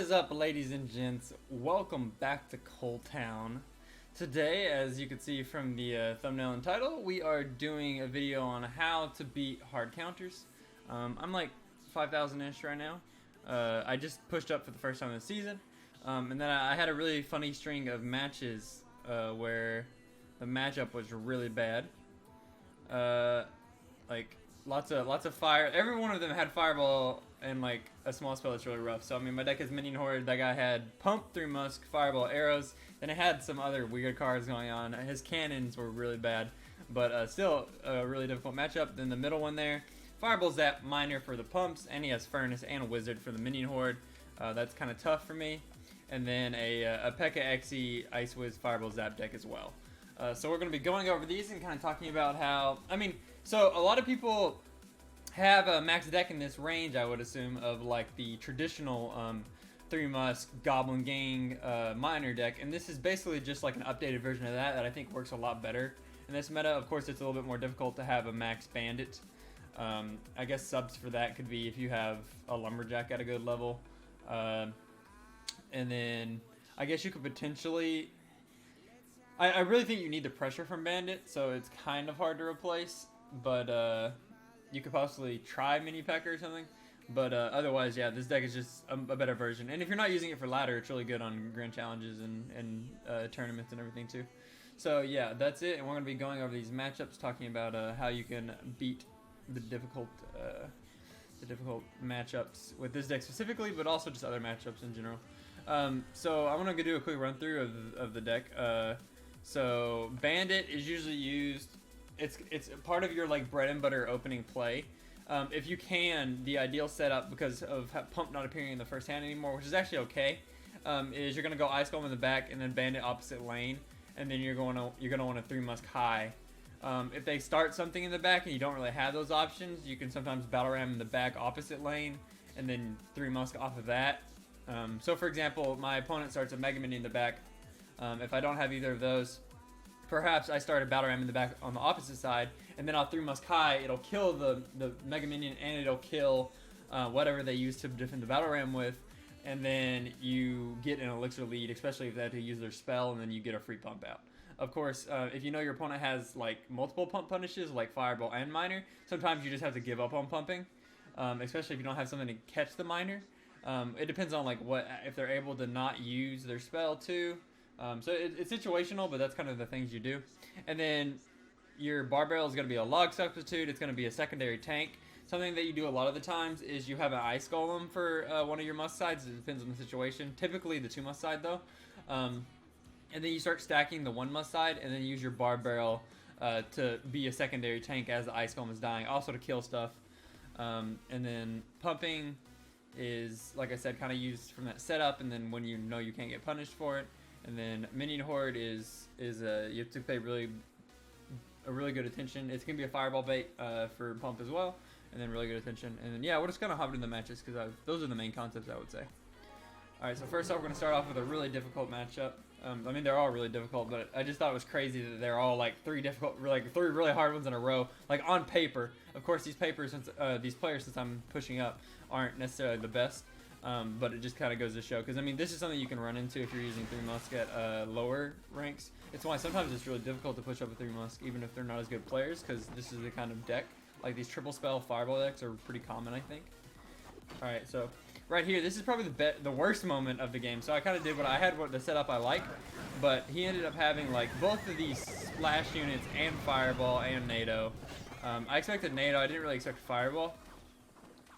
is up, ladies and gents? Welcome back to Coltown. Today, as you can see from the thumbnail and title, we are doing a video on how to beat hard counters. I'm like 5,000-ish right now. I just pushed up for the first time this season. And then I had a really funny string of matches where the matchup was really bad. Like lots of fire. Every one of them had fireball and like a small spell that's really rough. So I mean, my deck is Minion Horde. That guy had Pump, 3 Musk, Fireball, Arrows. Then it had some other weird cards going on. His cannons were really bad, but still a really difficult matchup. Then the middle one there, Fireball, Zap, Miner for the pumps, and he has Furnace and a Wizard for the Minion Horde. That's kind of tough for me. And then a Pekka Xe Ice Wiz Fireball Zap deck as well. So we're going to be going over these and kind of talking about how, so a lot of people have a max deck in this range, I would assume, of like the traditional 3 Musk Goblin Gang Miner deck, and this is basically just like an updated version of that I think works a lot better in this meta. Of course, it's a little bit more difficult to have a max Bandit. I guess subs for that could be if you have a Lumberjack at a good level, and then I guess you could potentially. I really think you need the pressure from Bandit, so it's kind of hard to replace, but you could possibly try Mini Pekka or something. But otherwise, yeah, this deck is just a better version. And if you're not using it for ladder, it's really good on grand challenges and tournaments and everything too. So yeah, that's it. And we're going to be going over these matchups, talking about how you can beat the difficult matchups with this deck specifically, but also just other matchups in general. So I'm going to do a quick run through of the deck. So Bandit is usually used. It's part of your like bread and butter opening play. If you can, the ideal setup, because of Pump not appearing in the first hand anymore, which is actually okay, is you're gonna go Ice Golem in the back and then Bandit opposite lane, and then you're gonna want a 3 Musk high. If they start something in the back and you don't really have those options, you can sometimes Battle Ram in the back opposite lane and then 3 Musk off of that. So for example, my opponent starts a Mega Minion in the back. If I don't have either of those, perhaps I start a Battle Ram in the back on the opposite side, and then I'll 3 Musk high. It'll kill the Mega Minion, and it'll kill whatever they use to defend the Battle Ram with, and then you get an elixir lead, especially if they have to use their spell, and then you get a free pump out. Of course, if you know your opponent has like multiple pump punishes, like Fireball and Miner, sometimes you just have to give up on pumping, especially if you don't have something to catch the Miner. It depends on like if they're able to not use their spell too. So it's situational, but that's kind of the things you do. And then your bar barrel is going to be a log substitute. It's going to be a secondary tank. Something that you do a lot of the times is you have an Ice Golem for one of your Musk sides. It depends on the situation. Typically the 2 Musk side though. And then you start stacking the 1 Musk side, and then use your bar barrel to be a secondary tank as the Ice Golem is dying, also to kill stuff. And then pumping is, like I said, kind of used from that setup, and then when you know you can't get punished for it. And then Minion Horde is you have to pay really good attention. It's gonna be a Fireball bait for Pump as well, and then really good attention. And then yeah, we're just gonna hop into the matches because those are the main concepts, I would say. All right, so first off, we're gonna start off with a really difficult matchup. They're all really difficult, but I just thought it was crazy that they're all like 3 really hard ones in a row, like on paper. Of course, these players, since I'm pushing up, aren't necessarily the best. But it just kind of goes to show, because this is something you can run into if you're using 3 Musk at lower ranks. It's why sometimes it's really difficult to push up a 3 Musk, even if they're not as good players, because this is the kind of deck. Like these triple spell Fireball decks are pretty common, I think. All right, so right here, this is probably the worst moment of the game. So I kind of did what I had, the setup I like, but he ended up having like both of these splash units and Fireball and NATO. I expected NATO. I didn't really expect Fireball.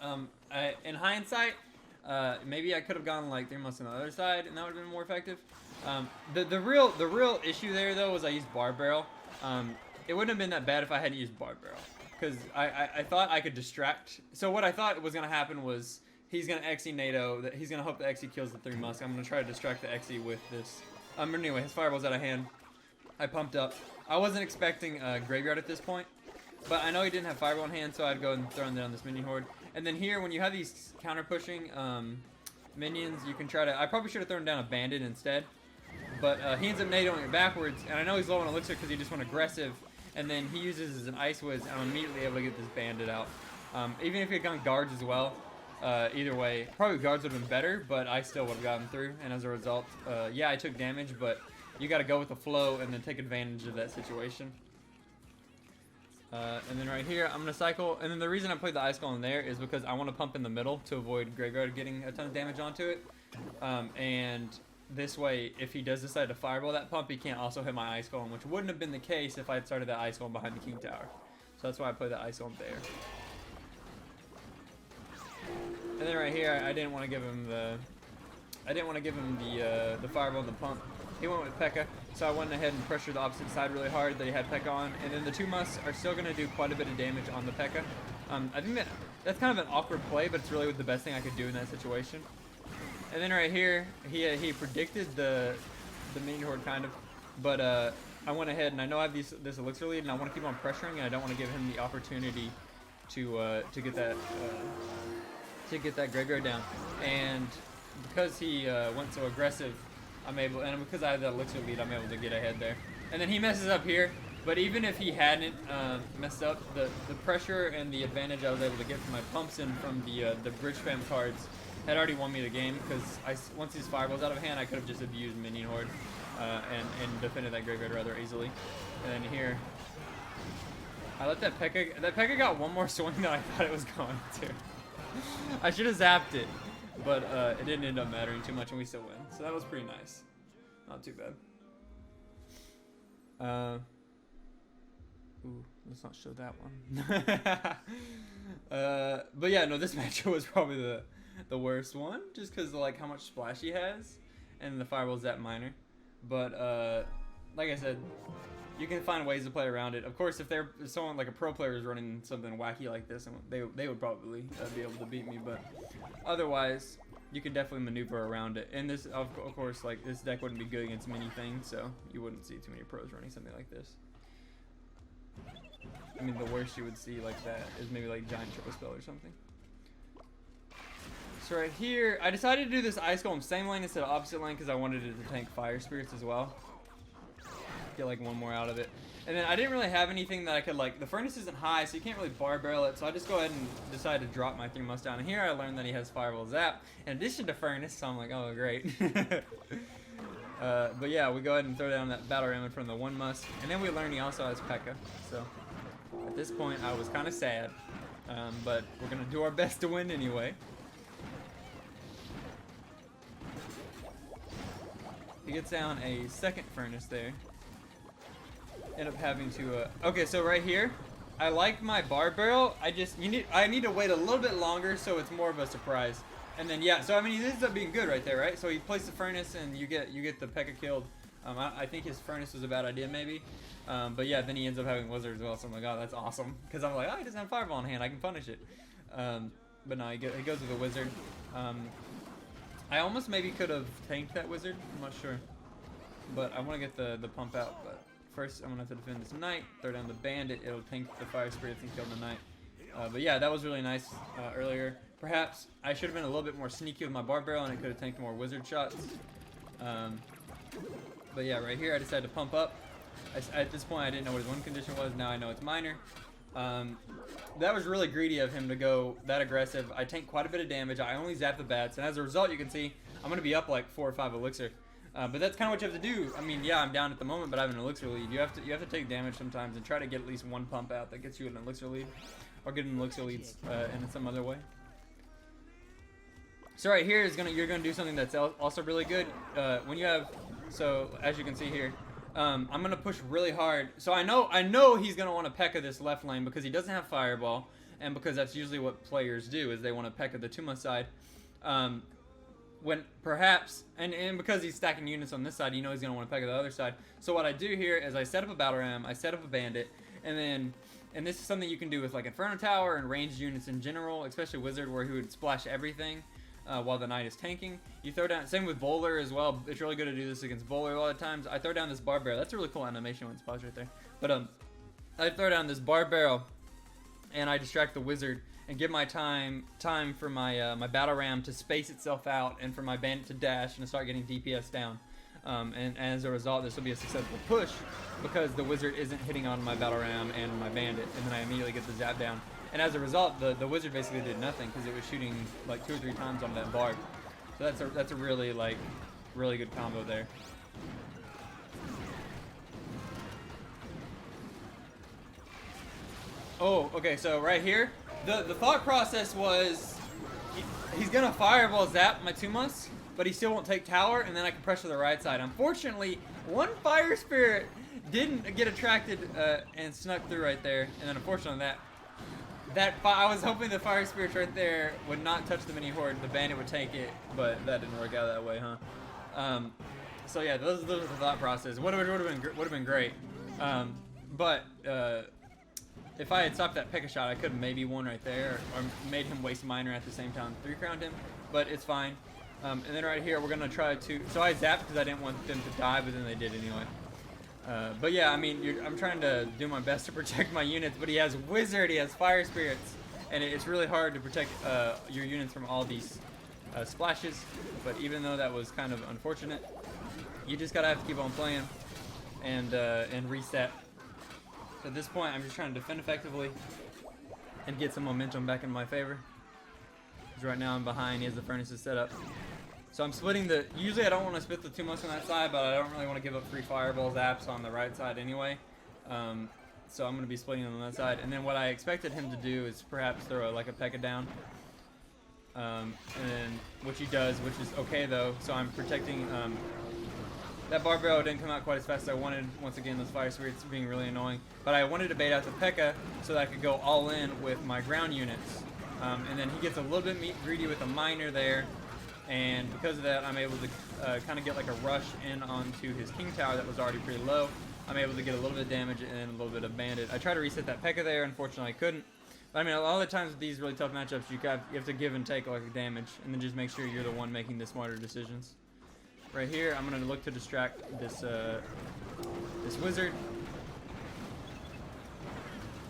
In hindsight, maybe I could have gone like 3 Musk on the other side, and that would have been more effective. The real issue there though was I used Bar Barrel. It wouldn't have been that bad if I hadn't used Bar Barrel, because I thought I could distract. So what I thought was gonna happen was he's gonna Xe NATO. That he's gonna hope the Xe kills the 3 Musk. I'm gonna try to distract the Xe with this. Anyway, his Fireball's out of hand. I pumped up. I wasn't expecting Graveyard at this point, but I know he didn't have Fireball in hand, so I'd go and throw him down this Minion Horde. And then here, when you have these counter-pushing minions, you can try to. I probably should have thrown down a Bandit instead, but he ends up NATOing it backwards, and I know he's low on elixir because he just went aggressive, and then he uses as an Ice Wiz, and I'm immediately able to get this Bandit out. Even if he had gone guards as well, Either way, probably guards would have been better, but I still would have gotten through. And as a result, yeah, I took damage, but you got to go with the flow and then take advantage of that situation. And then right here, I'm going to cycle. And then the reason I played the Ice Golem there is because I want to pump in the middle to avoid Graveyard getting a ton of damage onto it. And this way, if he does decide to fireball that pump, he can't also hit my Ice Golem, which wouldn't have been the case if I had started that Ice Golem behind the King Tower. So that's why I played the Ice Golem there. And then right here, I didn't want to give him the fireball and the pump. He went with Pekka, so I went ahead and pressured the opposite side really hard that he had Pekka on. And then the 2 Musks are still going to do quite a bit of damage on the Pekka. I think that's kind of an awkward play, but it's really the best thing I could do in that situation. And then right here, he predicted the minion horde kind of, but I went ahead and I know I have this elixir lead, and I want to keep on pressuring, and I don't want to give him the opportunity to get that graveyard down. And because he went so aggressive, and because I have that elixir lead, I'm able to get ahead there. And then he messes up here, but even if he hadn't messed up, the pressure and the advantage I was able to get from my pumps and from the bridge spam cards had already won me the game, because once these fireballs out of hand, I could have just abused minion horde and defended that graveyard rather easily. And then here, I let that Pekka got one more swing than I thought it was going to. I should have zapped it, but it didn't end up mattering too much, and we still win. So that was pretty nice. Not too bad. Ooh, let's not show that one. But yeah, no, this matchup was probably the worst one, just because of like how much splash he has, and the fireball's that minor. But like I said, you can find ways to play around it. Of course, if someone like a pro player is running something wacky like this, they would probably be able to beat me. But otherwise, you can definitely maneuver around it. And this, of course, like this deck wouldn't be good against many things, so you wouldn't see too many pros running something like this. I mean, the worst you would see like that is maybe like Giant Triple Spell or something. So right here, I decided to do this Ice Golem same lane instead of opposite lane because I wanted it to tank Fire Spirits as well. Get like one more out of it. And then I didn't really have anything that I could like, the furnace isn't high, so you can't really bar barrel it, so I just go ahead and decide to drop my 3 Musks down. And here I learned that he has Fireball Zap in addition to furnace, so I'm like, oh great. But yeah, we go ahead and throw down that Battle Ram in front of the 1 Musk, and then we learn he also has Pekka. So at this point I was kind of sad, but we're gonna do our best to win anyway. He gets down a 2nd furnace there. End up having to okay, so right here I like my bar barrel. I need to wait a little bit longer so it's more of a surprise. And then yeah, so I mean he ends up being good right there, right? So he placed the furnace and you get the Pekka killed. I think his furnace was a bad idea maybe, but yeah, then he ends up having wizard as well, so I'm like, oh, that's awesome, because I'm like, oh, he doesn't have fireball in hand, I can punish it. But no, he goes with a wizard. I almost maybe could have tanked that wizard, I'm not sure, but I want to get the pump out. But first, I'm going to have to defend this knight, throw down the bandit, it'll tank the fire spirits and kill the knight. But yeah, that was really nice earlier. Perhaps I should have been a little bit more sneaky with my bar barrel and it could have tanked more wizard shots. But yeah, right here I decided to pump up. At this point I didn't know what his win condition was, now I know it's minor. That was really greedy of him to go that aggressive. I tanked quite a bit of damage, I only zapped the bats, and as a result you can see I'm going to be up like 4 or 5 elixir. But that's kind of what you have to do. I mean, yeah, I'm down at the moment, but I have an elixir lead. You have to take damage sometimes and try to get at least 1 pump out that gets you an elixir lead, or get an elixir lead in some other way. So right here you're gonna do something that's also really good. When you have, so as you can see here, I'm gonna push really hard. So I know he's gonna want to Pekka this left lane because he doesn't have fireball, and because that's usually what players do is they want to Pekka the 2 Musk side. When perhaps, and because he's stacking units on this side, you know he's going to want to Pekka the other side. So what I do here is I set up a Battle Ram, I set up a Bandit, and this is something you can do with like Inferno Tower and ranged units in general, especially Wizard, where he would splash everything while the Knight is tanking. You throw down, same with Bowler as well. It's really good to do this against Bowler a lot of times. I throw down this Bar Barrel. That's a really cool animation when it's paused right there. But I throw down this Bar Barrel, and I distract the Wizard and give my time for my my Battle Ram to space itself out, and for my Bandit to dash and to start getting DPS down. And as a result, this will be a successful push because the Wizard isn't hitting on my Battle Ram and my Bandit, and then I immediately get the zap down. And as a result, the wizard basically did nothing because it was shooting like 2 or 3 times on that barb. So that's a really really good combo there. Oh, okay, so right here, the thought process was he's gonna fireball zap my 2-Musk, but he still won't take tower, and then I can pressure the right side. Unfortunately, one fire spirit didn't get attracted and snuck through right there, and then unfortunately I was hoping the fire spirits right there would not touch the mini horde, the bandit would take it, but that didn't work out that way, huh? So yeah, those are the thought process. Would have been great, but if I had stopped that Pekka shot, I could have maybe won right there, or made him waste minor at the same time, 3-crowned him, but it's fine. And then right here, we're gonna try to. So I zapped because I didn't want them to die, but then they did anyway. But yeah, I mean, I'm trying to do my best to protect my units, but he has Wizard, he has Fire Spirits, and it's really hard to protect your units from all these splashes. But even though that was kind of unfortunate, you just gotta have to keep on playing and reset. So at this point, I'm just trying to defend effectively and get some momentum back in my favor. Because right now I'm behind, he has the furnaces set up. So I'm splitting the, usually I don't want to split the 2-Musk on that side, but I don't really want to give up 3 fireball zaps on the right side anyway. So I'm going to be splitting on that side. And then what I expected him to do is perhaps throw like a Pekka down. And then, which he does, which is okay though. So I'm protecting, that bar barrel didn't come out quite as fast as I wanted. Once again, those fire spirits being really annoying. But I wanted to bait out the Pekka so that I could go all in with my ground units. And then he gets a little bit greedy with a miner there. And because of that, I'm able to kind of get like a rush in onto his king tower that was already pretty low. I'm able to get a little bit of damage and a little bit of bandit. I tried to reset that Pekka there, unfortunately I couldn't. But I mean, a lot of the times with these really tough matchups, you have to give and take like damage, and then just make sure you're the one making the smarter decisions. Right here, I'm going to look to distract this this wizard.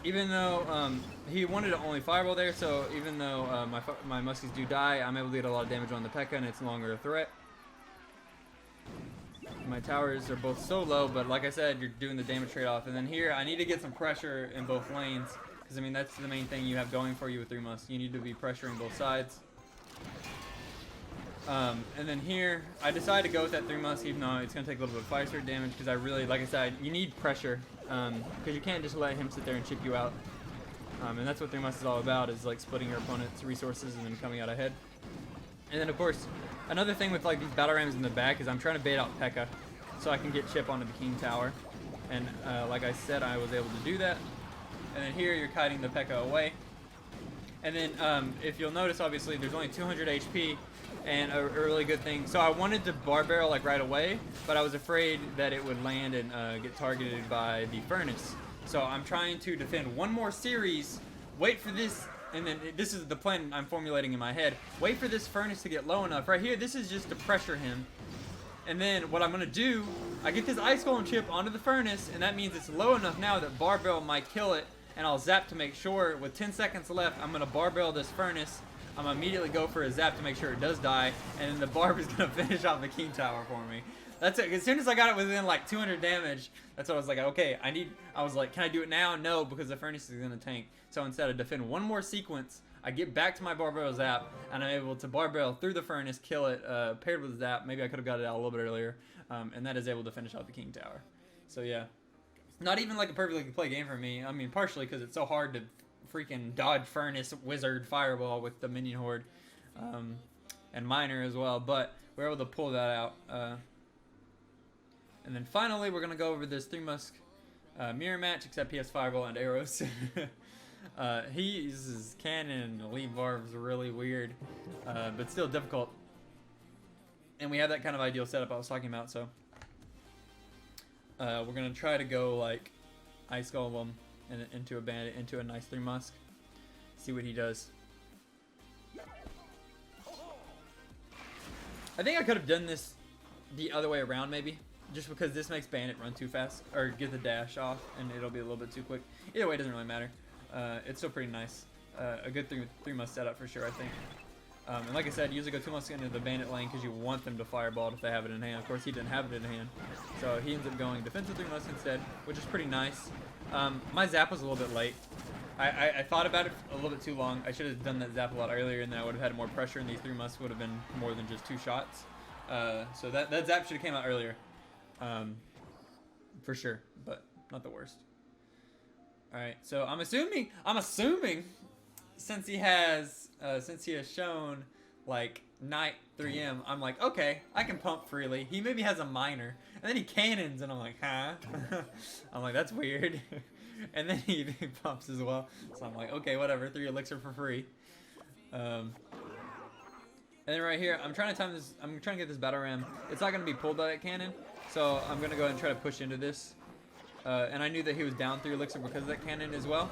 Even though he wanted to only fireball there, so even though my muskies do die, I'm able to get a lot of damage on the Pekka, and it's no longer a threat. My towers are both so low, but like I said, you're doing the damage trade-off. And then here, I need to get some pressure in both lanes, because I mean that's the main thing you have going for you with 3-Musk. You need to be pressuring both sides. And then here, I decided to go with that 3-Musk, even though it's going to take a little bit of fire spirit damage, because I really, like I said, you need pressure, because you can't just let him sit there and chip you out. And that's what 3-Musk is all about, is like splitting your opponent's resources and then coming out ahead. And then of course, another thing with like these battle rams in the back is I'm trying to bait out Pekka, so I can get chip onto the king tower. And like I said, I was able to do that. And then here, you're kiting the Pekka away. And then if you'll notice, obviously, there's only 200 HP. And a really good thing. So I wanted to bar barrel like right away, but I was afraid that it would land and get targeted by the furnace. So I'm trying to defend one more series, wait for this, and then this is the plan I'm formulating in my head. Wait for this furnace to get low enough. Right here, this is just to pressure him. And then what I'm gonna do, I get this ice golem chip onto the furnace, and that means it's low enough now that bar barrel might kill it. And I'll zap to make sure. With 10 seconds left, I'm gonna bar barrel this furnace. I'm gonna immediately go for a zap to make sure it does die, and then the barb is gonna finish off the king tower for me. That's it. As soon as I got it within like 200 damage, that's what I was like, okay, I was like, can I do it now? No, because the furnace is gonna tank. So instead of defend one more sequence, I get back to my bar barrel zap, and I'm able to bar barrel through the furnace, kill it, paired with the zap. Maybe I could have got it out a little bit earlier, and that is able to finish off the king tower. So yeah, not even like a perfectly play game for me. I mean, partially because it's so hard to freaking dodge furnace, wizard, fireball with the minion horde, and miner as well, but we're able to pull that out. And then finally, we're gonna go over this 3-Musk mirror match, except he has fireball and arrows. He uses cannon and elite barbs, really weird, but still difficult. And we have that kind of ideal setup I was talking about, so we're gonna try to go like ice golem and into a bandit, into a nice 3-Musk. See what he does. I think I could have done this the other way around, maybe. Just because this makes bandit run too fast, or get the dash off, and it'll be a little bit too quick. Either way, it doesn't really matter. It's still pretty nice. A good 3-Musk setup for sure, I think. And like I said, usually go 2-Musk into the bandit lane because you want them to fireball if they have it in hand. Of course, he didn't have it in hand, so he ends up going defensive 3-Musk instead, which is pretty nice. My zap was a little bit late, I thought about it a little bit too long. I should have done that zap a lot earlier, and then I would have had more pressure, and these 3 musks would have been more than just 2 shots. So that zap should have came out earlier, for sure, but not the worst. All right, so I'm assuming since he has shown like Knight 3M, I'm like, okay, I can pump freely. He maybe has a minor, and then he cannons, and I'm like, huh? I'm like, that's weird. And then he pumps as well, so I'm like, okay, whatever. 3 elixir for free. And then right here, I'm trying to time this. I'm trying to get this battle ram. It's not gonna be pulled by that cannon, so I'm gonna go ahead and try to push into this. And I knew that he was down 3 elixir because of that cannon as well.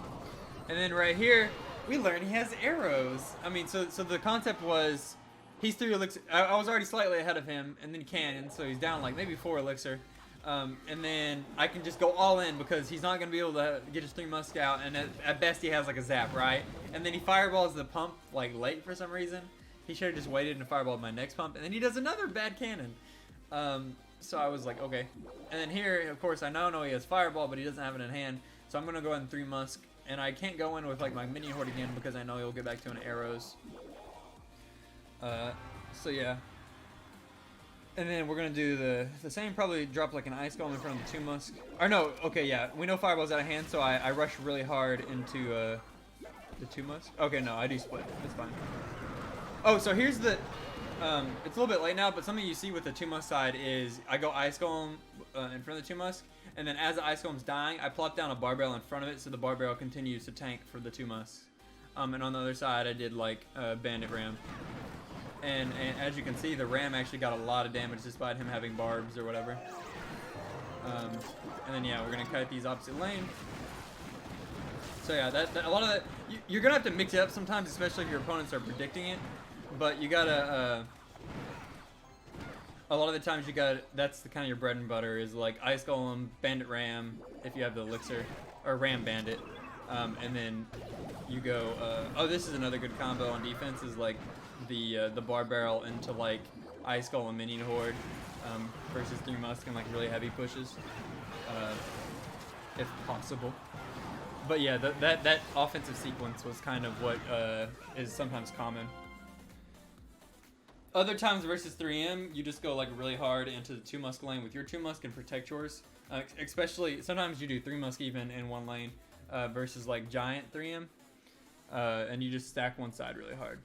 And then right here, we learn he has arrows. I mean, so the concept was, he's 3 elixir. I was already slightly ahead of him, and then cannon, so he's down like maybe 4 elixir. And then I can just go all in because he's not going to be able to get his 3 musk out, and at best he has like a zap, right? And then he fireballs the pump like late for some reason. He should have just waited and fireballed my next pump, and then he does another bad cannon. So I was like, okay. And then here, of course, I now know he has fireball, but he doesn't have it in hand, so I'm going to go ahead and 3 musk. And I can't go in with like my minion horde again because I know he'll get back to an arrows. So yeah. And then we're gonna do the same. Probably drop like an ice golem in front of the 2 musk. Or no, okay, yeah. We know fireball's out of hand, so I rush really hard into the 2 musk. Okay, no, I do split. That's fine. Oh, so here's the. It's a little bit late now, but something you see with the 2 musk side is I go ice golem in front of the 2 musk. And then as the ice golem's dying, I plop down a bar barrel in front of it, so the bar barrel continues to tank for the 2 musks. And on the other side, I did like bandit ram. And as you can see, the ram actually got a lot of damage despite him having barbs or whatever. And then yeah, we're gonna cut these opposite lane. So yeah, that a lot of that you're gonna have to mix it up sometimes, especially if your opponents are predicting it. But you gotta. A lot of the times that's the kind of your bread and butter is like ice golem, bandit ram if you have the elixir, or ram bandit, and then you go. Oh, this is another good combo on defense is like the bar barrel into like ice golem minion horde versus 3 musk and like really heavy pushes, if possible. But yeah, that offensive sequence was kind of what is sometimes common. Other times versus 3M, you just go like really hard into the 2 musk lane with your 2 musk and protect yours. Especially, sometimes you do 3 musk even in one lane versus like giant 3M. And you just stack one side really hard.